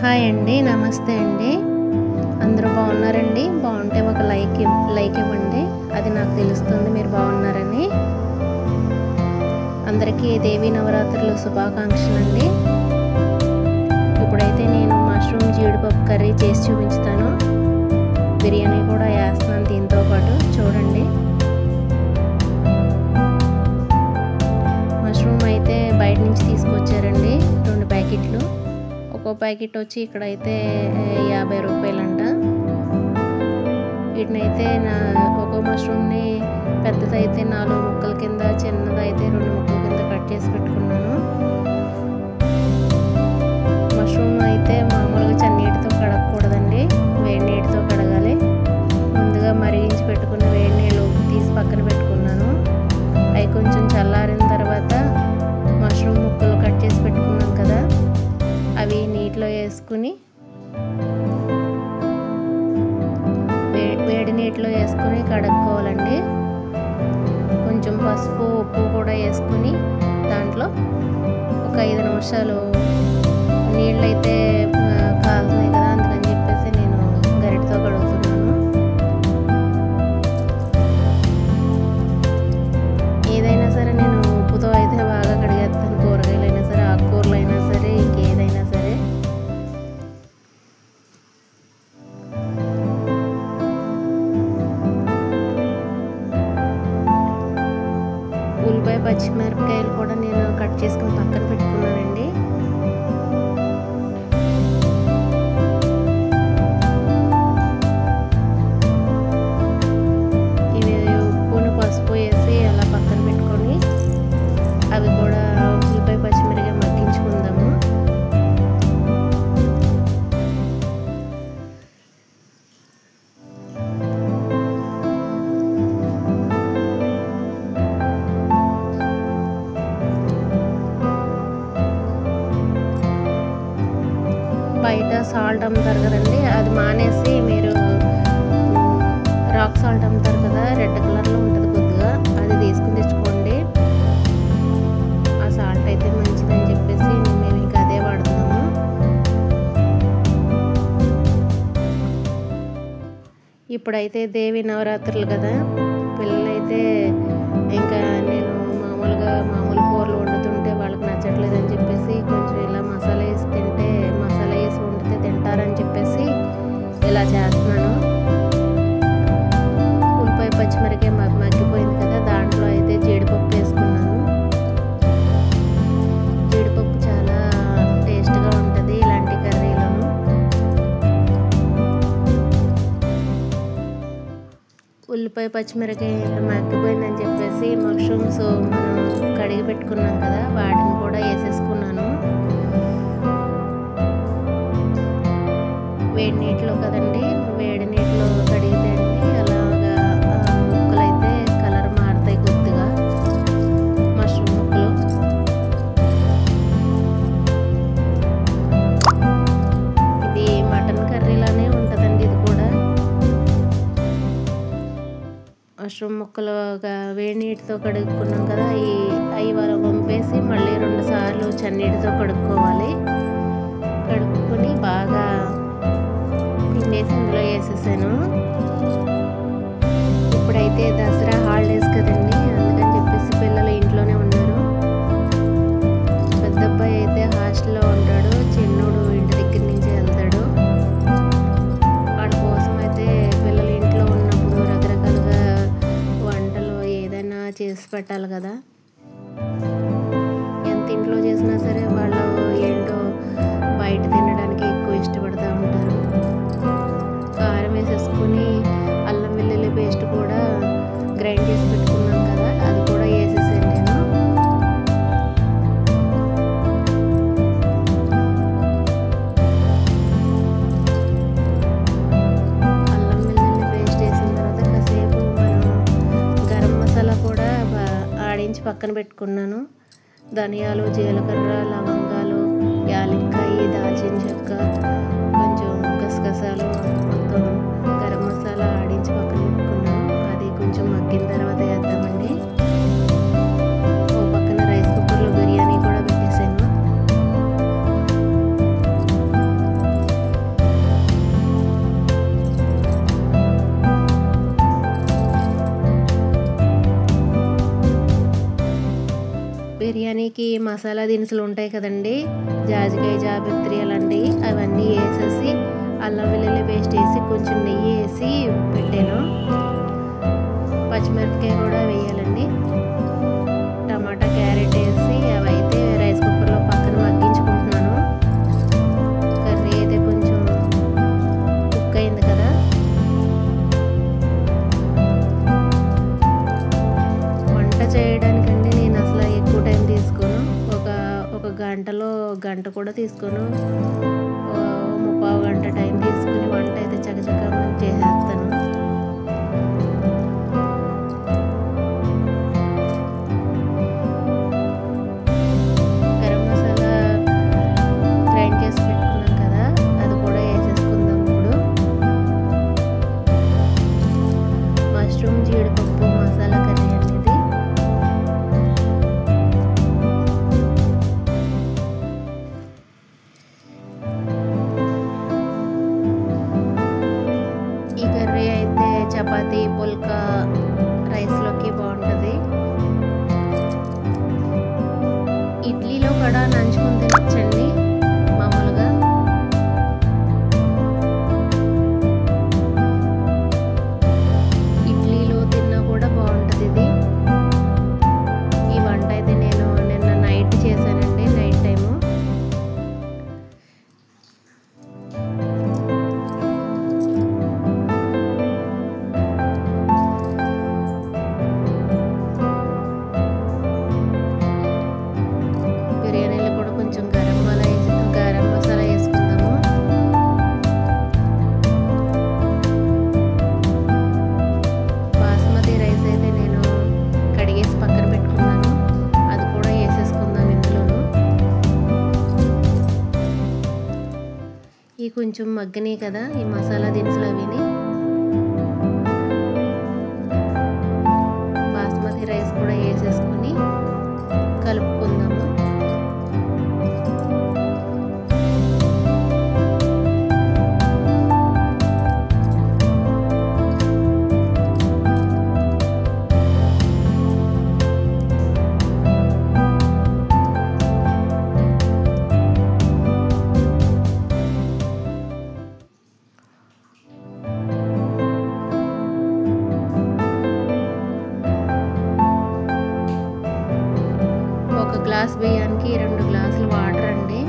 Hi అండి, నమస్తే అండి. అందరూ బాగున్నారండి? బాగుంటే ఒక లైక్ ఇవ్వండి. అది నాకు తెలుస్తుంది మీరు బాగున్నారని. అందరికీ దేవీ నవరాత్రులు శుభాకాంక్షలు అండి. ఇప్పుడైతే నేను మష్రూమ్ జీడిపప్పు కర్రీ చేసి చూపించుతాను. బిర్యానీ కూడా వేస్తున్నాను దీంతో పాటు. చూడండి, మష్రూమ్ అయితే బయట నుంచి తీసుకొచ్చారండి 2 ప్యాకెట్లు. ఒక్కో ప్యాకెట్ వచ్చి ఇక్కడైతే 50 రూపాయలంట. వీటినైతే ఒక్కో మష్రూమ్ని పెద్దదైతే 4 ముక్కల కింద, చిన్నదైతే 2 ముక్కల కింద కట్ చేసి పెట్టుకున్నాను. మష్రూమ్ అయితే మామూలుగా చన్నీటితో కడగకూడదండి, వేడి నీటితో కడగాలి. ముందుగా మరిగించి పెట్టుకున్న వేడి నీళ్ళు తీసి పక్కన పెట్టుకున్నాను. అవి కొంచెం చల్లారిన తర్వాత మష్రూమ్ ముక్కలు కట్ చేసి పెట్టుకున్నాం కదా, అవి నీటిలో వేసుకుని వేడి నీటిలో వేసుకుని కడుక్కోవాలండి. కొంచెం పసుపు, ఉప్పు కూడా వేసుకుని దాంట్లో ఒక 5 నిమిషాలు, నీళ్ళు అయితే కాలుతున్నాయి కదా అందుకని చెప్పేసి నేను గరిటతో కడుగుతున్నాను. ఏదైనా సరే నేను ఉప్పుతో అయితే బాగా కడిగేస్తాను. కూరగాయలైనా సరే, ఆకుకూరలు అయినా సరే, ఇంకేదైనా సరే. ఉల్లిపాయ, పచ్చిమిరపకాయలు కూడా నేను కట్ చేసుకుని పక్కన పెట్టుకున్నానండి. ఇవి ఉప్పును, పసుపు వేసి అలా పక్కన పెట్టుకొని అవి కూడా ఉల్లిపాయ, పచ్చిమిరపకాయ మగ్గించుకుందాము. బయట సాల్ట్ అమ్ముతారు కదండి, అది మానేసి మీరు రాక్ సాల్ట్ అమ్ముతారు కదా, రెడ్ కలర్లో ఉంటుంది కొద్దిగా, అది తీసుకుని తెచ్చుకోండి. ఆ సాల్ట్ అయితే మంచిదని చెప్పేసి మేము ఇంకా అదే వాడుతున్నాము. ఇప్పుడైతే దేవి నవరాత్రులు కదా, పిల్లలైతే ఇంకా నేను మామూలు కూరలు వండుతుంటే వాళ్ళకి నచ్చట్లేదని చెప్పేసి కొంచెం ఇలా మసాలా వేసి తింటే, మసాలా వేసి వండితే తింటారని చెప్పేసి ఇలా చేస్తున్నాను. ఉల్లిపాయ, పచ్చిమిరపకాయ మగ్గిపోయింది కదా, దాంట్లో అయితే జీడిపప్పు వేసుకున్నాను. జీడిపప్పు చాలా టేస్ట్గా ఉంటుంది ఇలాంటి కర్రీలను. ఉల్లిపాయ, పచ్చిమిరపకాయ మగ్గిపోయిందని చెప్పేసి మష్రూమ్స్ మనం కడిగి పెట్టుకున్నాం కదా, వాటిని కూడా వేసేసుకున్నాను. వేడి నీటిలో కదండి, వేడి నీటిలో కడిగితే అండి అలాగా ముక్కలైతే కలర్ మారుతాయి కొద్దిగా, మష్రూమ్ ముక్కలు. ఇది మటన్ కర్రీలానే ఉంటుందండి. ఇది కూడా మష్రూమ్ ముక్కలు వేడి నీటితో కడుక్కున్నాం కదా, అవి వంపేసి మళ్ళీ 2 సార్లు చన్నీటితో కడుక్కోవాలి. కడుక్కొని బాగా పిండేసి ఇందులో వేసేసాను. ఇప్పుడైతే దసరా హాలిడేస్ కదండి, అందుకని చెప్పేసి పిల్లలు ఇంట్లోనే ఉన్నారు. పెద్ద అబ్బాయి అయితే హాస్టల్లో ఉంటాడు, చిన్నోడు ఇంటి దగ్గర నుంచి వెళ్తాడు. వాళ్ళ కోసం అయితే పిల్లలు ఇంట్లో ఉన్నప్పుడు రకరకాలుగా వంటలు ఏదైనా చేసి పెట్టాలి కదా. ఎంత ఇంట్లో చేసినా సరే వాళ్ళు ఏంటో బయట తినడానికి ఎక్కువ ఇష్టపడుతూ ఉంటారు. కారం వేసేసుకొని అల్లం వెల్లుల్లి పేస్ట్ కూడా గ్రైండ్ చేసి పెట్టుకున్నాం కదా, అది కూడా వేసేసాను నేను. అల్లం వెల్లుల్లి పేస్ట్ వేసిన తర్వాత కాసేపు మనం గరం మసాలా కూడా ఆడించి పక్కన పెట్టుకున్నాను. ధనియాలు, జీలకర్ర, లవంగాలు, యాలక్కాయ, దాల్చిన చెక్క, కొంచెం గసగసాలు, మొత్తం గరం మసాలా ఆడించి పక్కన పెట్టుకున్నాను. అది కొంచెం మగ్గిన తర్వాత వేద్దామండి. ఓ పక్కన రైస్ కుక్కర్లో బిర్యానీ కూడా పెట్టేసాను. మసాలా దినుసులు ఉంటాయి కదండి, జాజికాయ, జాపత్రి అలాంటివి, అవన్నీ వేసేసి అల్లం వెల్లుల్లి పేస్ట్ వేసి కొంచెం నెయ్యి వేసి పెట్టాను. పచ్చిమిరపకాయ కూడా వేయాలండి. టమాటా, క్యారెట్ వేసి అవైతే రైస్ కుక్కర్లో పక్కన మగ్గించుకుంటున్నాను. కర్రీ అయితే కొంచెం కుక్ అయింది కదా. వంట చేయడానికండి నేను అసలు ఎక్కువ టైం తీసుకోను. ఒక గంట కూడా తీసుకోను. 3/4 గంట టైం తీసుకుని వంట అయితే చకచకా చేసేస్తాను. గరం మసాలా గ్రైండ్ చేసి పెట్టుకున్నాం కదా, అది కూడా వేసేసుకుందాం. ఇప్పుడు మష్రూమ్ జీడిపప్పు మసాలా కర్రీ అనేది. ఈ కర్రీ అయితే చపాతీ, పుల్కా, రైస్లోకి బాగుంటుంది. ఇడ్లీలో కూడా నంచుకుని తినచ్చండి మామూలుగా. ఇడ్లీలో తిన్నా కూడా బాగుంటుంది ఇది. ఈ వంట అయితే నేను నిన్న నైట్ చేశానండి, నైట్ టైము. బిర్యానీలో కూడా కొంచెం గరం మసాలా వేసుకుందాము. బాస్మతి రైస్ అయితే నేను కడిగేసి పక్కన పెట్టుకున్నాను, అది కూడా వేసేసుకుందాం ఇందులోను. ఈ కొంచెం మగ్గని కదా ఈ మసాలా దినుసులు అవిని. బాస్మతి రైస్ కూడా వేసేసుకుని కలుపుకుందాము. ఒక గ్లాస్ బియ్యానికి 2 గ్లాసులు వాటర్ అండి.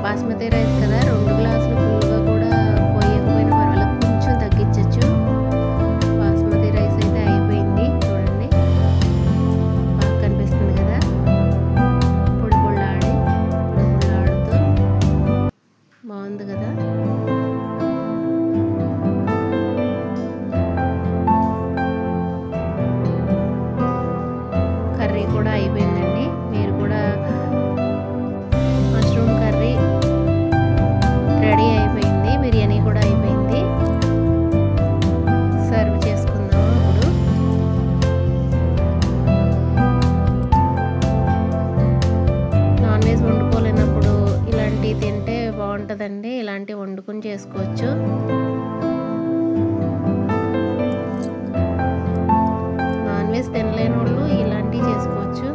బాస్మతి రైస్ కదా, 2 గ్లాసులు ఫుల్గా కూడా పోయకపోయినా పర్వాలేదు, కొంచెం తగ్గించవచ్చు. బాస్మతి రైస్ అయితే అయిపోయింది చూడండి, బాగా కనిపిస్తుంది కదా, పొడి పొడిలాడుతూ బాగుంది కదా. కర్రీ కూడా అయిపోయిందండి. మీరు కూడా మష్రూమ్ కర్రీ రెడీ అయిపోయింది, బిర్యానీ కూడా అయిపోయింది. సర్వ్ చేసుకుందాము ఇప్పుడు. నాన్ వెజ్ వండుకోలేనప్పుడు ఇలాంటివి తింటే బాగుంటుందండి. ఇలాంటివి వండుకొని చేసుకోవచ్చు. నాన్ వెజ్ తినలేని వాళ్ళు ఇలాంటివి చేసుకోవచ్చు.